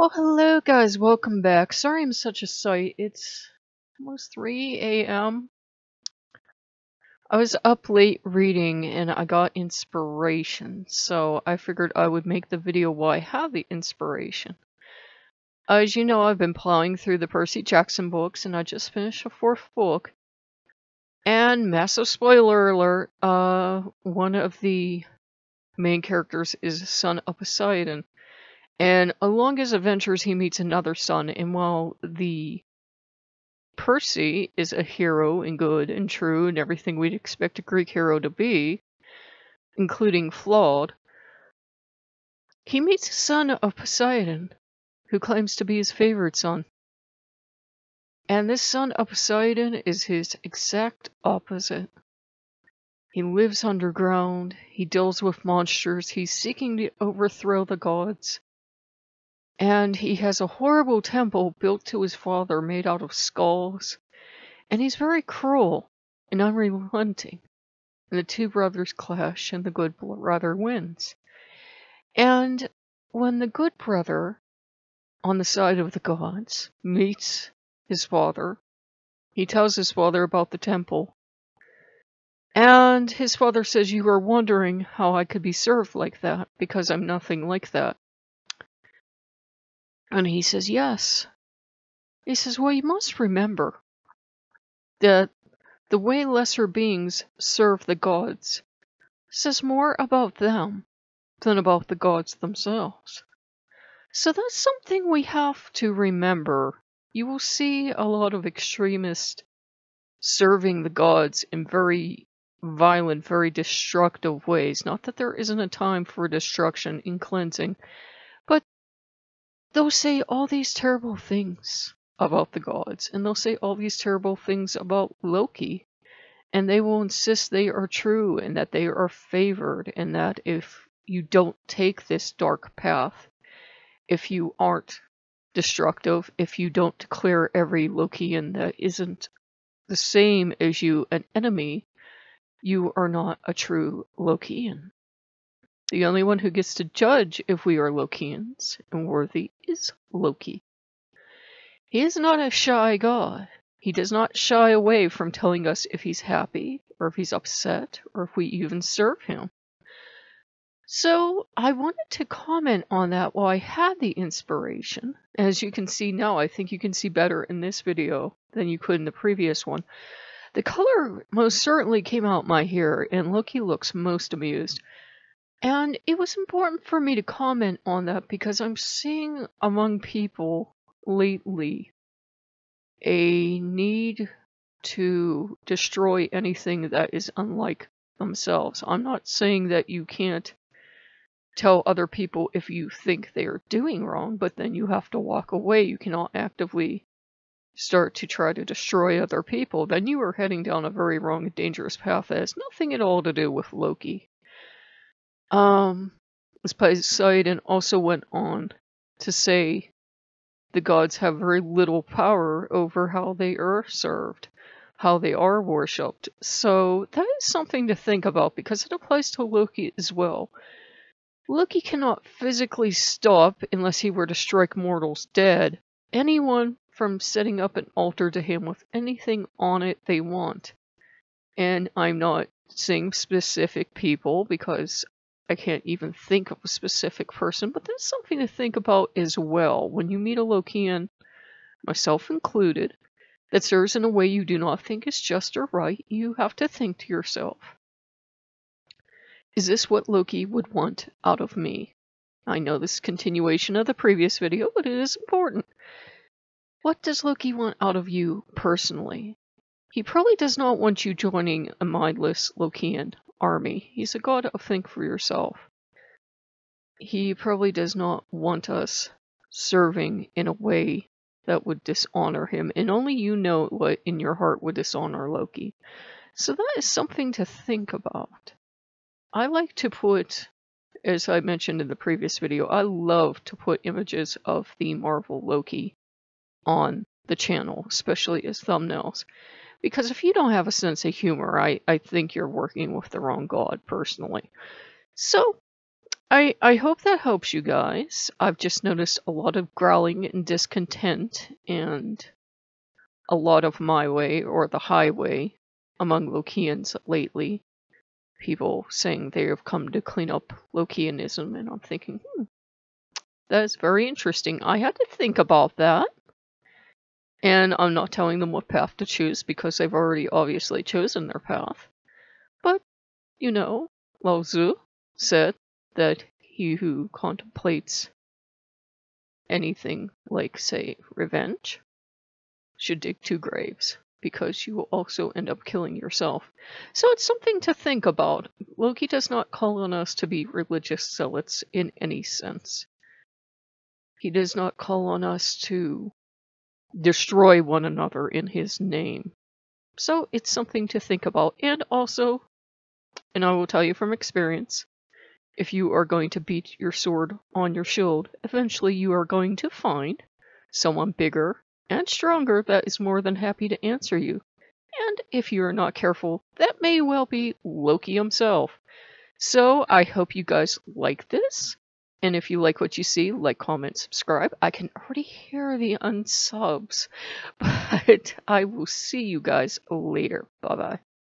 Well, hello guys, welcome back. Sorry I'm such a sight. It's almost 3 a.m. I was up late reading and I got inspiration, so I figured I would make the video while I have the inspiration. As you know, I've been plowing through the Percy Jackson books and I just finished the 4th book. And massive spoiler alert, one of the main characters is son of Poseidon. And along his adventures, he meets another son, and while the Percy is a hero and good and true and everything we'd expect a Greek hero to be, including flawed, he meets a son of Poseidon, who claims to be his favorite son. And this son of Poseidon is his exact opposite. He lives underground, he deals with monsters, he's seeking to overthrow the gods. And he has a horrible temple built to his father made out of skulls. And he's very cruel and unrelenting. And the two brothers clash and the good brother wins. And when the good brother, on the side of the gods, meets his father, he tells his father about the temple. And his father says, "You are wondering how I could be served like that, because I'm nothing like that." And he says, "Yes." He says, "Well, you must remember that the way lesser beings serve the gods says more about them than about the gods themselves. So that's something we have to remember. You will see a lot of extremists serving the gods in very violent, very destructive ways. Not that there isn't a time for destruction and cleansing, but they'll say all these terrible things about the gods, and they'll say all these terrible things about Loki, and they will insist they are true and that they are favored, and that if you don't take this dark path, if you aren't destructive, if you don't declare every Lokean that isn't the same as you an enemy, you are not a true Lokean. The only one who gets to judge if we are Lokeans and worthy is Loki. He is not a shy god. He does not shy away from telling us if he's happy, or if he's upset, or if we even serve him. So I wanted to comment on that while I had the inspiration. As you can see now, I think you can see better in this video than you could in the previous one. The color most certainly came out my hair, and Loki looks most amused. And it was important for me to comment on that because I'm seeing among people lately a need to destroy anything that is unlike themselves. I'm not saying that you can't tell other people if you think they are doing wrong, but then you have to walk away. You cannot actively start to try to destroy other people. Then you are heading down a very wrong and dangerous path that has nothing at all to do with Loki. Poseidon also went on to say the gods have very little power over how they are served, how they are worshipped. So that is something to think about because it applies to Loki as well. Loki cannot physically stop, unless he were to strike mortals dead, anyone from setting up an altar to him with anything on it they want. And I'm not saying specific people because I can't even think of a specific person, but that's something to think about as well. When you meet a Lokean, myself included, that serves in a way you do not think is just or right, you have to think to yourself, is this what Loki would want out of me? I know this is a continuation of the previous video, but it is important. What does Loki want out of you personally? He probably does not want you joining a mindless Lokean army. He's a god of think for yourself. He probably does not want us serving in a way that would dishonor him, and only you know what in your heart would dishonor Loki. So that is something to think about. I like to put, as I mentioned in the previous video, I love to put images of the Marvel Loki on the channel, especially as thumbnails. Because if you don't have a sense of humor, I think you're working with the wrong god, personally. So, I hope that helps you guys. I've just noticed a lot of growling and discontent and a lot of my way or the highway among Lokeans lately. People saying they have come to clean up Lokeanism, and I'm thinking, that is very interesting. I had to think about that. And I'm not telling them what path to choose because they've already obviously chosen their path. But, Lao Tzu said that he who contemplates anything like, say, revenge should dig 2 graves, because you will also end up killing yourself. So it's something to think about. Loki does not call on us to be religious zealots in any sense. He does not call on us to destroy one another in his name. So it's something to think about. And also, and I will tell you from experience, if you are going to beat your sword on your shield, eventually you are going to find someone bigger and stronger that is more than happy to answer you. And if you are not careful, that may well be Loki himself. So I hope you guys like this. And if you like what you see, like, comment, subscribe. I can already hear the unsubs. But I will see you guys later. Bye-bye.